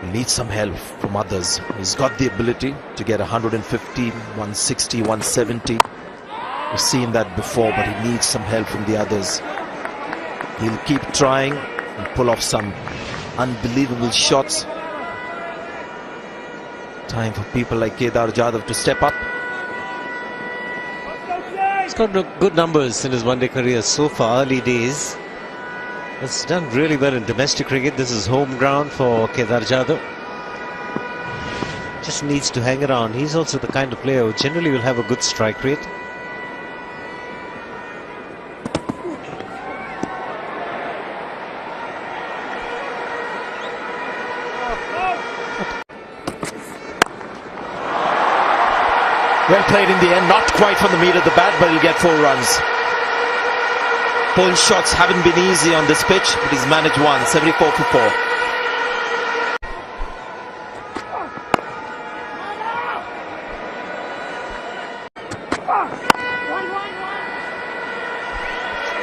He needs some help from others. He's got the ability to get 150, 160, 170. We've seen that before, but he needs some help from the others. He'll keep trying and pull off some unbelievable shots. Time for people like Kedar Jadhav to step up. He's got good numbers in his one-day career so far, early days. He's done really well in domestic cricket. This is home ground for Kedar Jadhav. Just needs to hang around. He's also the kind of player who generally will have a good strike rate. Well played in the end, not quite from the meat of the bat, but he'll get 4 runs. Pole shots haven't been easy on this pitch, but he's managed one, 74 for 4.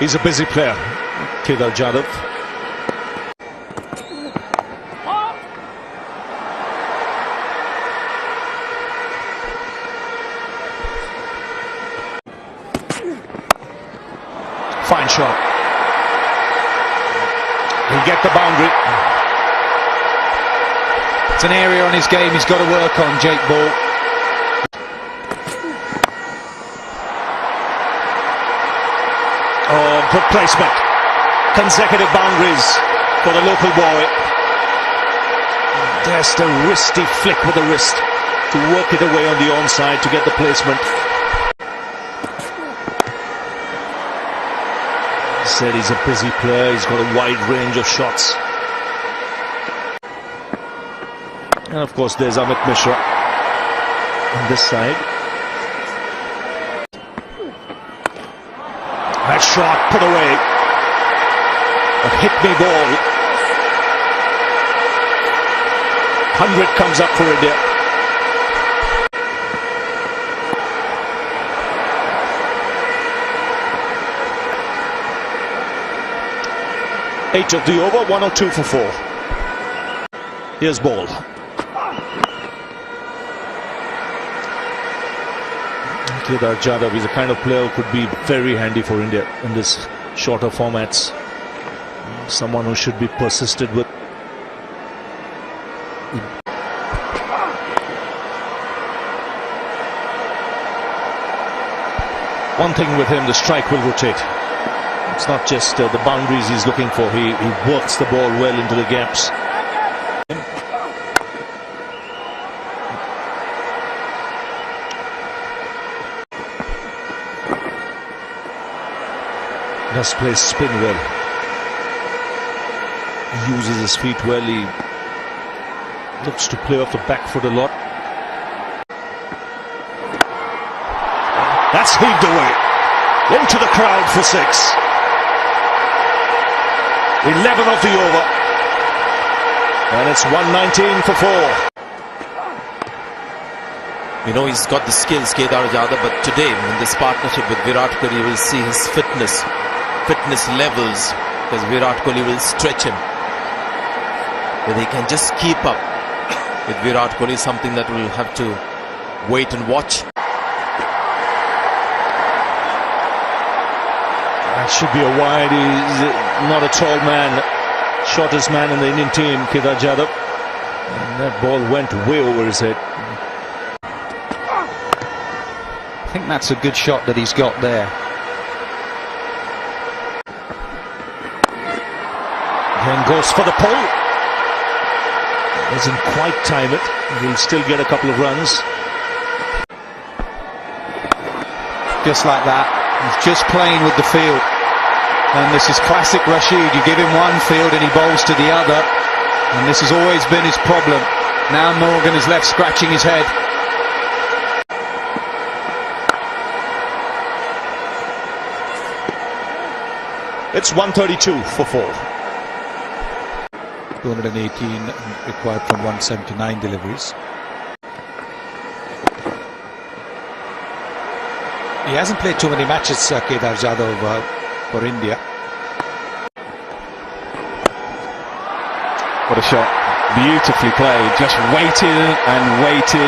He's a busy player, Kedar Jadhav. Fine shot. He'll get the boundary. It's an area on his game he's got to work on, Jake Ball. Oh, good placement. Consecutive boundaries for the local boy. Just a wristy flick with the wrist to work it away on the onside to get the placement. Said he's a busy player, he's got a wide range of shots. And of course there's Amit Mishra on this side. That shot put away. A hit-me ball. 100 comes up for India. Eight of the over, 102 for 4. Here's ball. Kedar Jadhav is a kind of player who could be very handy for India in this shorter formats. Someone who should be persisted with. One thing with him, the strike will rotate. It's not just the boundaries he's looking for. He works the ball well into the gaps. Does play spin well. He uses his feet well. He looks to play off the back foot a lot. That's heaved away. Into the crowd for 6. 11 of the over. And it's 119 for 4. You know, he's got the skills, Kedar Jadhav, but today in this partnership with Virat Kohli, you will see his fitness levels, because Virat Kohli will stretch him. Whether he can just keep up with Virat Kohli is something that we'll have to wait and watch. That should be a wide. He's not a tall man, shortest man in the Indian team, Kedar Jadhav. And that ball went way over his head. I think that's a good shot that he's got there. Then goes for the pole. Doesn't quite time it. He'll still get a couple of runs. Just like that. He's just playing with the field. And this is classic Rashid. You give him one field and he bowls to the other. And this has always been his problem. Now Morgan is left scratching his head. It's 132 for 4. 218 required from 179 deliveries. He hasn't played too many matches, Kedar Jadhav, for India. What a shot. Beautifully played. Just waited and waited.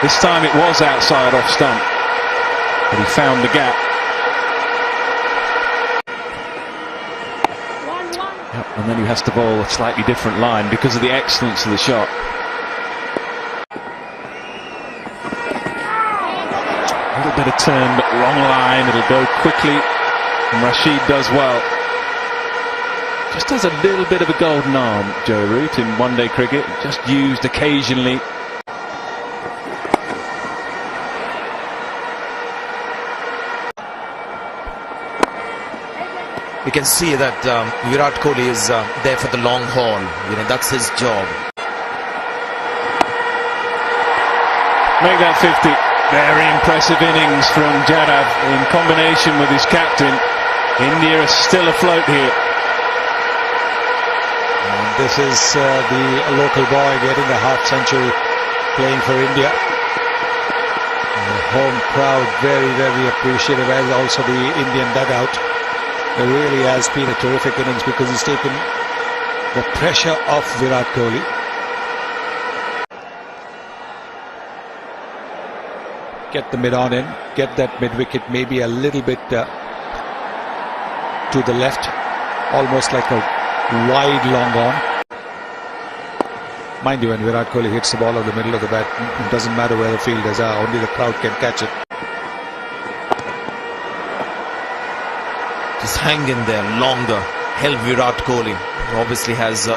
This time it was outside off stump. But he found the gap. Yep, and then he has to bowl a slightly different line because of the excellence of the shot. A little bit of turn, but wrong line. It'll go quickly. And Rashid does well. Just has a little bit of a golden arm, Joe Root, in one-day cricket. Just used occasionally. We can see that Virat Kohli is there for the long haul. You know, that's his job. Make that 50. Very impressive innings from Jadhav in combination with his captain. India is still afloat here. And this is the local boy getting a half century playing for India. And the home crowd very, very appreciative, as also the Indian dugout. It really has been a terrific innings because he's taken the pressure off Virat Kohli. Get the mid-on in, get that mid-wicket maybe a little bit to the left, almost like a wide long on. Mind you, when Virat Kohli hits the ball on the middle of the bat, it doesn't matter where the fielders are, only the crowd can catch it. Just hang in there longer. Help Virat Kohli, who obviously has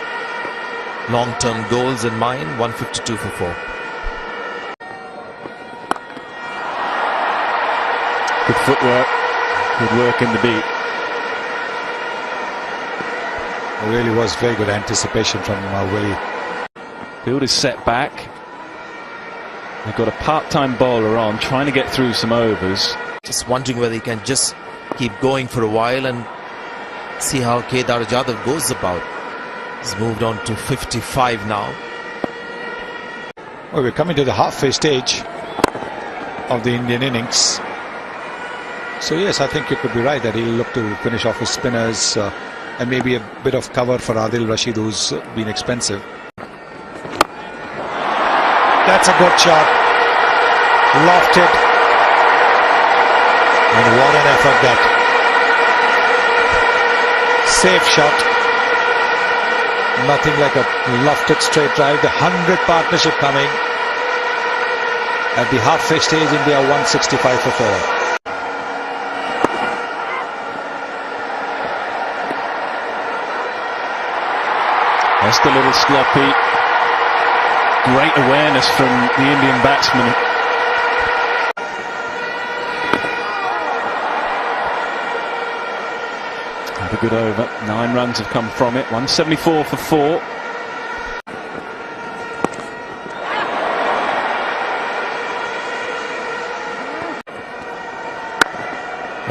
long-term goals in mind. 152 for 4. Good footwork. Good work in the beat. It really was very good anticipation from Willie. Field is set back. They've got a part-time bowler on, trying to get through some overs. Just wondering whether he can just keep going for a while and see how Kedar Jadhav goes about. He's moved on to 55 now. Well, we're coming to the halfway stage of the Indian innings. So yes, I think you could be right that he'll look to finish off his spinners and maybe a bit of cover for Adil Rashid, who's been expensive. That's a good shot. Lofted. And what an effort that. Safe shot. Nothing like a lofted straight drive. The 100 partnership coming. At the halfway stage, India 165 for 4. Just a little sloppy. Great awareness from the Indian batsman. Have a good over. 9 runs have come from it. 174 for 4.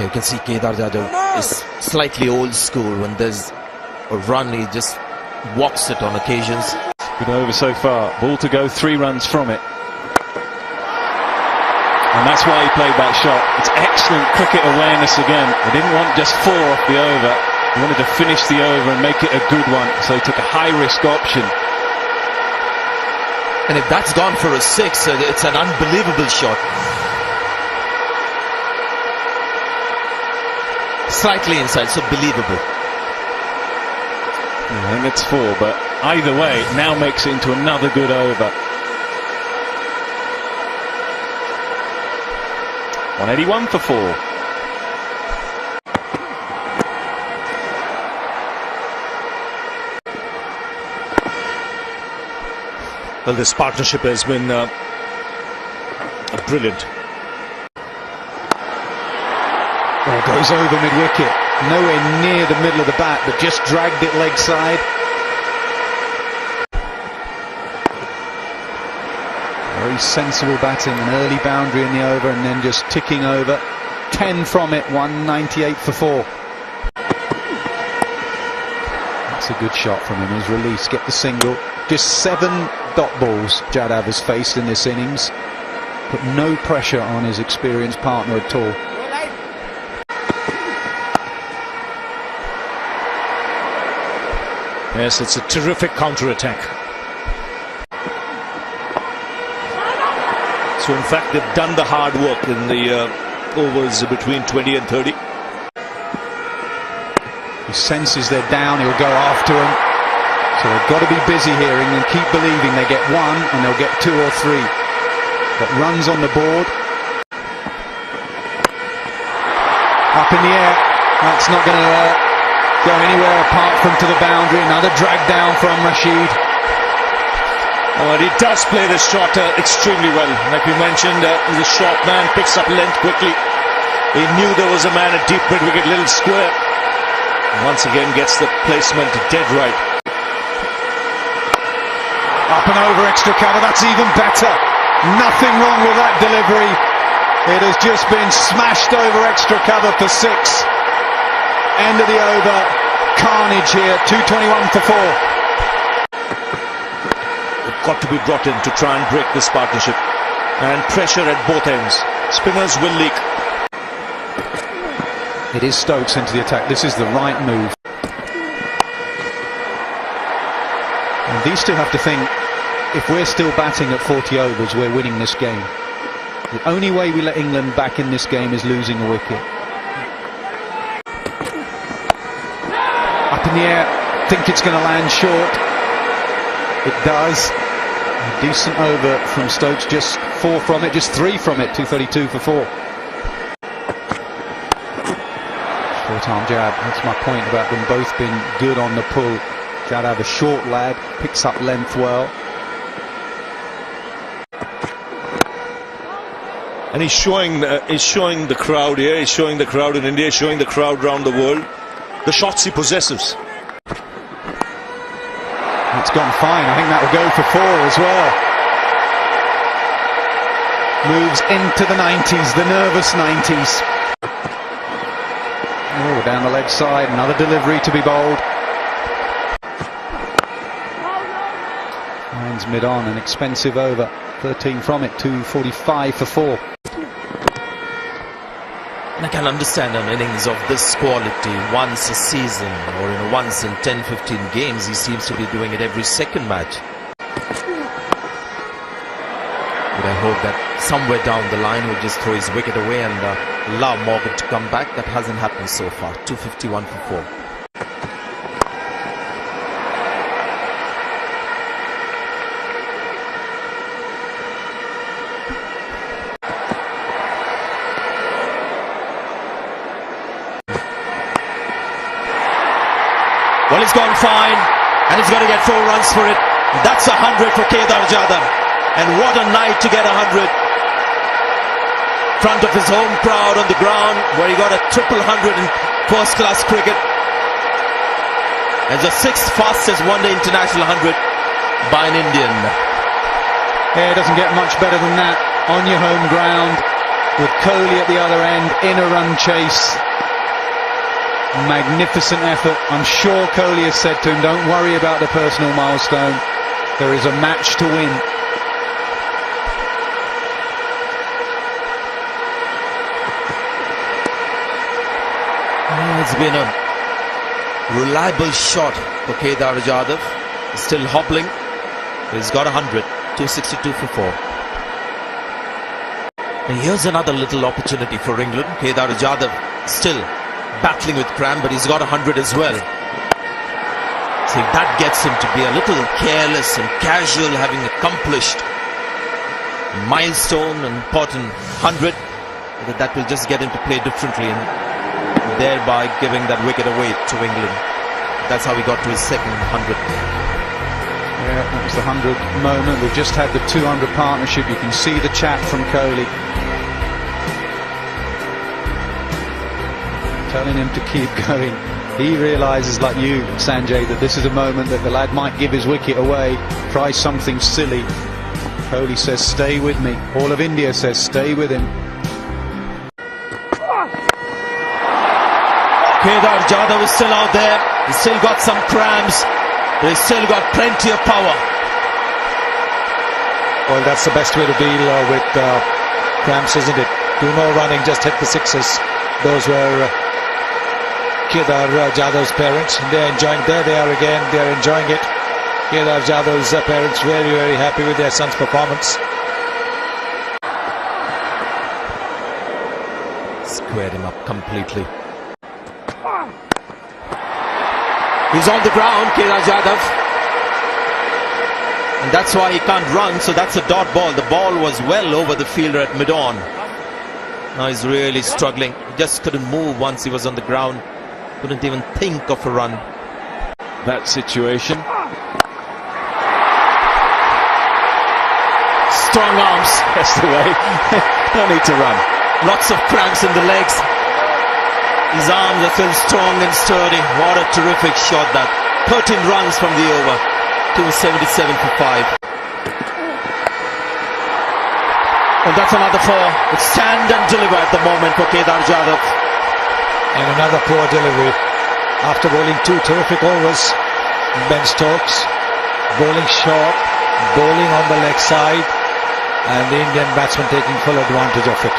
You can see Kedar Jadhav is slightly old school. When there's a run, he just walks it on occasions. Good over so far. Ball to go, 3 runs from it. And that's why he played that shot. It's excellent cricket awareness again. He didn't want just 4 off the over. He wanted to finish the over and make it a good one. So he took a high-risk option. And if that's gone for a 6, it's an unbelievable shot. Slightly inside, so believable. I think it's 4, but either way, it now makes it into another good over. 181 for 4. Well, this partnership has been brilliant. Oh, goes over mid-wicket. Nowhere near the middle of the bat, but just dragged it leg side. Very sensible batting, an early boundary in the over and then just ticking over. 10 from it, 198 for 4. That's a good shot from him. His release, get the single. Just 7 dot balls Jadhav has faced in this innings. Put no pressure on his experienced partner at all. Yes, it's a terrific counter-attack. So in fact, they've done the hard work in the overs between 20 and 30. He senses they're down, he'll go after them. So they've got to be busy here and keep believing they get one and they'll get 2 or 3. But runs on the board. Up in the air. That's not going to go anywhere apart from to the boundary. Another drag down from Rashid. Well, he does play this shot extremely well. Like we mentioned, he's a short man, picks up length quickly. He knew there was a man at deep mid-wicket, little square. And once again gets the placement dead right. Up and over extra cover, that's even better. Nothing wrong with that delivery. It has just been smashed over extra cover for 6. End of the over. Carnage here. 221 for 4. They've got to be brought in to try and break this partnership. And pressure at both ends. Spinners will leak. It is Stokes into the attack. This is the right move. And these two have to think, if we're still batting at 40 overs, we're winning this game. The only way we let England back in this game is losing a wicket. Up in the air, think it's going to land short. It does. A decent over from Stokes, just 4 from it, just 3 from it, 232 for 4. Short-arm jab, that's my point about them both being good on the pull. Jadhav, a short lad, picks up length well. And he's showing the crowd here, he's showing the crowd in India, he's showing the crowd around the world the shots he possesses. It's gone fine. I think that will go for 4 as well. Moves into the 90s, the nervous 90s. Oh, down the leg side, another delivery to be bowled. Lands mid-on, an expensive over. 13 from it, 245 for 4. And I can understand an innings of this quality once a season, or once in 10-15 games. He seems to be doing it every second match. But I hope that somewhere down the line he'll just throw his wicket away and allow Morgan to come back. That hasn't happened so far. 251 for 4. Well, it's gone fine, and he's going to get 4 runs for it. That's 100 for Kedar Jadhav, and what a night to get 100. Front of his home crowd on the ground, where he got a triple 100 in first-class cricket. And the 6th fastest one-day international 100 by an Indian. Yeah, it doesn't get much better than that. On your home ground, with Kohli at the other end, in a run chase. Magnificent effort. I'm sure Kohli has said to him, don't worry about the personal milestone. There is a match to win. It's been a reliable shot for Kedar Jadhav. He's still hobbling. He's got 100. 262 for 4. And here's another little opportunity for England. Kedar Jadhav still battling with cramp, but he's got 100 as well. So that gets him to be a little careless and casual, having accomplished a milestone, an important 100. That will just get him to play differently and thereby giving that wicket away to England. That's how he got to his second 100. Yeah, that was the 100 moment. We've just had the 200 partnership. You can see the chat from Kohli, telling him to keep going. He realises, like you, Sanjay, that this is a moment that the lad might give his wicket away, try something silly. Kohli says, stay with me. All of India says, stay with him. Kedar Jadhav is still out there. He's still got some cramps, but he's still got plenty of power. Well, that's the best way to deal with cramps, isn't it? Do no running, just hit the 6s. Those were Kedar Jadhav's parents. They're enjoying. There they are again. They're enjoying it. Kedar Jadhav's parents very, very happy with their son's performance. Squared him up completely. He's on the ground, Kedar Jadhav. And that's why he can't run, so that's a dot ball. The ball was well over the fielder at mid-on. Now he's really struggling. He just couldn't move once he was on the ground. Couldn't even think of a run. That situation. Strong arms. That's the way. No need to run. Lots of cranks in the legs. His arms are still strong and sturdy. What a terrific shot that. 13 runs from the over. 277 for 5. And that's another 4. It's stand and deliver at the moment for Kedar Jadhav. And another poor delivery. After bowling 2 terrific overs, Ben Stokes bowling short, bowling on the leg side, and the Indian batsman taking full advantage of it.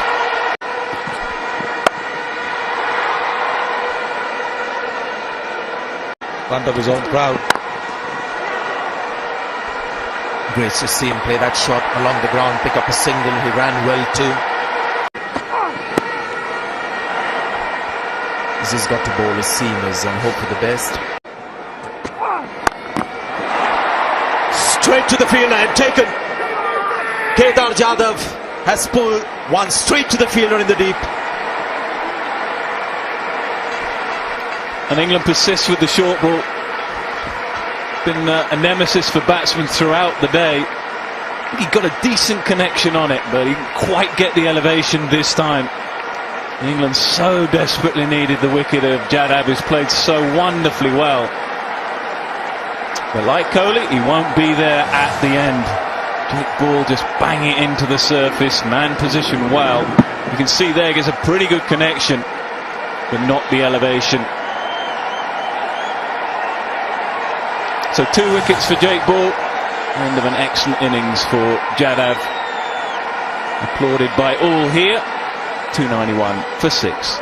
Front of his own crowd. Great to see him play that shot along the ground, pick up a single. He ran well too. He's just got to bowl his seamers and hope for the best. Straight to the fielder and taken. Kedar Jadhav has pulled one straight to the fielder in the deep. And England persists with the short ball. Been a nemesis for batsmen throughout the day. He got a decent connection on it, but he didn't quite get the elevation this time. England so desperately needed the wicket of Jadhav, who's played so wonderfully well. But like Kohli, he won't be there at the end. Deep ball, just bang it into the surface, man position well. You can see there gets a pretty good connection, but not the elevation. So 2 wickets for Jake Ball. End of an excellent innings for Jadhav. Applauded by all here. 291 for 6.